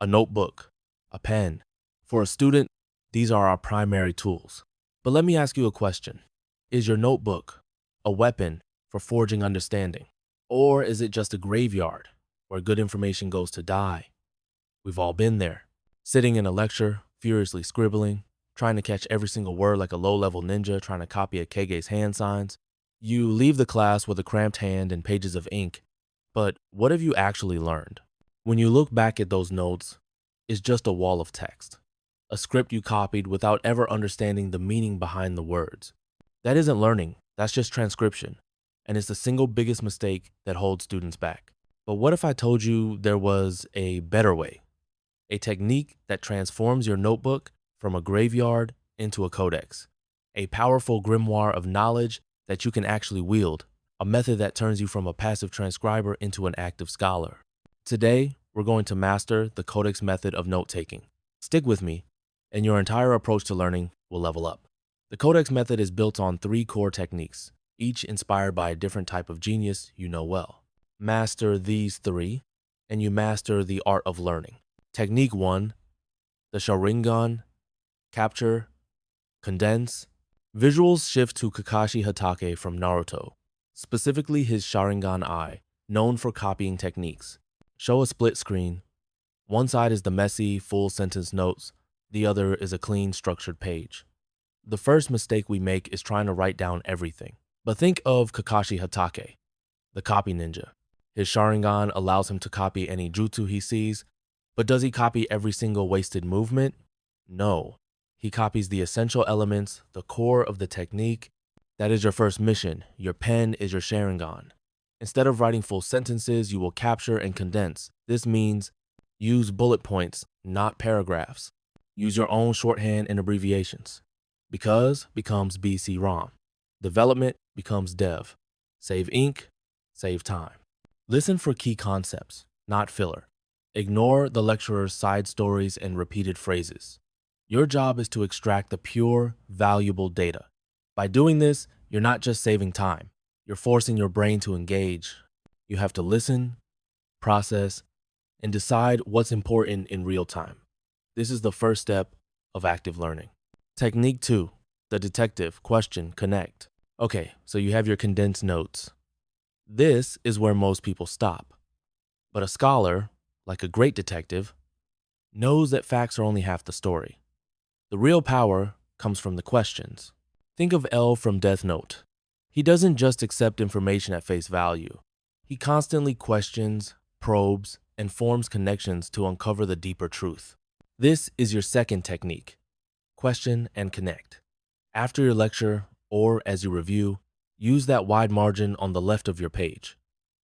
a notebook, a pen. For a student, these are our primary tools. But let me ask you a question. Is your notebook a weapon for forging understanding? Or is it just a graveyard where good information goes to die? We've all been there, sitting in a lecture, furiously scribbling, trying to catch every single word like a low-level ninja trying to copy a Kage's hand signs. You leave the class with a cramped hand and pages of ink, but what have you actually learned? When you look back at those notes, it's just a wall of text, a script you copied without ever understanding the meaning behind the words. That isn't learning, that's just transcription, and it's the single biggest mistake that holds students back. But what if I told you there was a better way? A technique that transforms your notebook from a graveyard into a codex, a powerful grimoire of knowledge that you can actually wield, a method that turns you from a passive transcriber into an active scholar. Today, we're going to master the Codex Method of note-taking. Stick with me, and your entire approach to learning will level up. The Codex Method is built on 3 core techniques, each inspired by a different type of genius you know well. Master these 3, and you master the art of learning. Technique 1, the Sharingan, capture, condense. Visuals shift to Kakashi Hatake from Naruto, specifically his Sharingan eye, known for copying techniques. Show a split screen. One side is the messy, full sentence notes, the other is a clean, structured page. The first mistake we make is trying to write down everything. But think of Kakashi Hatake, the copy ninja. His Sharingan allows him to copy any jutsu he sees, but does he copy every single wasted movement? No. He copies the essential elements, the core of the technique. That is your first mission. Your pen is your Sharingan. Instead of writing full sentences, you will capture and condense. This means use bullet points, not paragraphs. Use your own shorthand and abbreviations. Because becomes BC-ROM. Development becomes dev. Save ink, save time. Listen for key concepts, not filler. Ignore the lecturer's side stories and repeated phrases. Your job is to extract the pure, valuable data. By doing this, you're not just saving time. You're forcing your brain to engage. You have to listen, process, and decide what's important in real time. This is the first step of active learning. Technique 2, the detective, question, connect. Okay, so you have your condensed notes. This is where most people stop. But a scholar, like a great detective, knows that facts are only half the story. The real power comes from the questions. Think of L from Death Note. He doesn't just accept information at face value. He constantly questions, probes, and forms connections to uncover the deeper truth. This is your second technique, question and connect. After your lecture, or as you review, use that wide margin on the left of your page.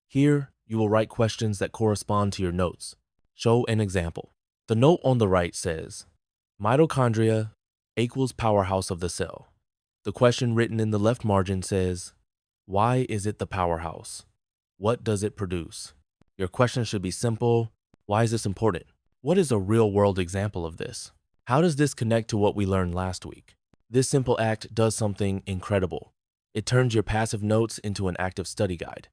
Here, you will write questions that correspond to your notes. Show an example. The note on the right says, mitochondria equals powerhouse of the cell. The question written in the left margin says, why is it the powerhouse? What does it produce? Your question should be simple. Why is this important? What is a real-world example of this? How does this connect to what we learned last week? This simple act does something incredible. It turns your passive notes into an active study guide.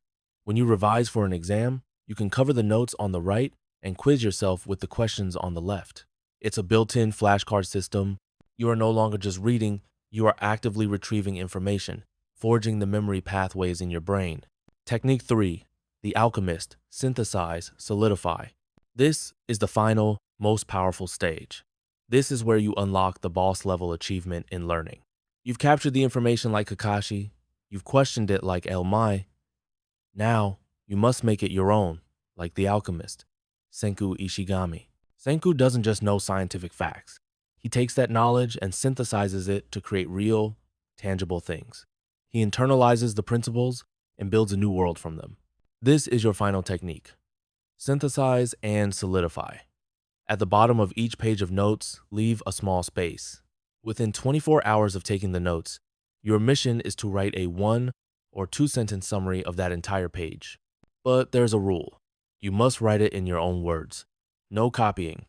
When you revise for an exam, you can cover the notes on the right and quiz yourself with the questions on the left. It's a built-in flashcard system. You are no longer just reading, you are actively retrieving information, forging the memory pathways in your brain. Technique 3, the alchemist, synthesize, solidify. This is the final, most powerful stage. This is where you unlock the boss level achievement in learning. You've captured the information like Kakashi, you've questioned it like El Mai. Now, you must make it your own, like the alchemist, Senku Ishigami. Senku doesn't just know scientific facts. He takes that knowledge and synthesizes it to create real, tangible things. He internalizes the principles and builds a new world from them. This is your final technique. Synthesize and solidify. At the bottom of each page of notes, leave a small space. Within 24 hours of taking the notes, your mission is to write a 1 or 2 sentence summary of that entire page. But there's a rule. You must write it in your own words. No copying.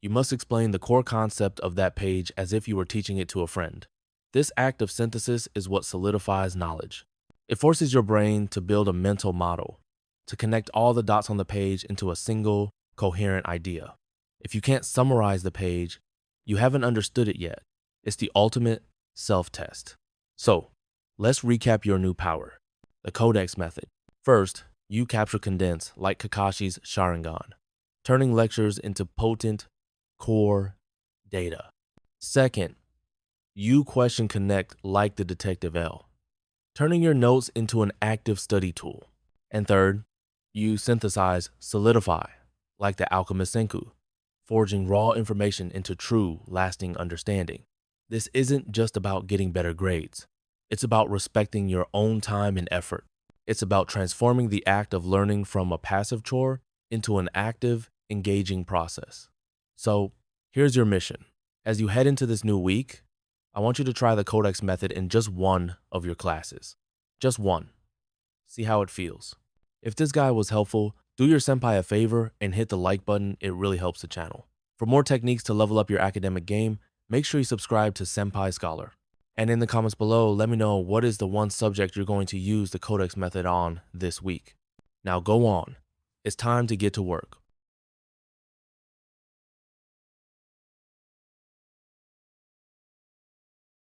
You must explain the core concept of that page as if you were teaching it to a friend. This act of synthesis is what solidifies knowledge. It forces your brain to build a mental model, to connect all the dots on the page into a single, coherent idea. If you can't summarize the page, you haven't understood it yet. It's the ultimate self-test. So, let's recap your new power. The Codex Method. First, you capture condense like Kakashi's Sharingan, turning lectures into potent core data. Second, you question connect like the Detective L, turning your notes into an active study tool. And third, you synthesize solidify like the alchemist Senku, forging raw information into true, lasting understanding. This isn't just about getting better grades. It's about respecting your own time and effort. It's about transforming the act of learning from a passive chore into an active, engaging process. So, here's your mission. As you head into this new week, I want you to try the Codex Method in just one of your classes. Just one. See how it feels. If this guide was helpful, do your senpai a favor and hit the like button. It really helps the channel. For more techniques to level up your academic game, make sure you subscribe to Senpai Scholar. And in the comments below, let me know what is the one subject you're going to use the Codex Method on this week. Now go on. It's time to get to work.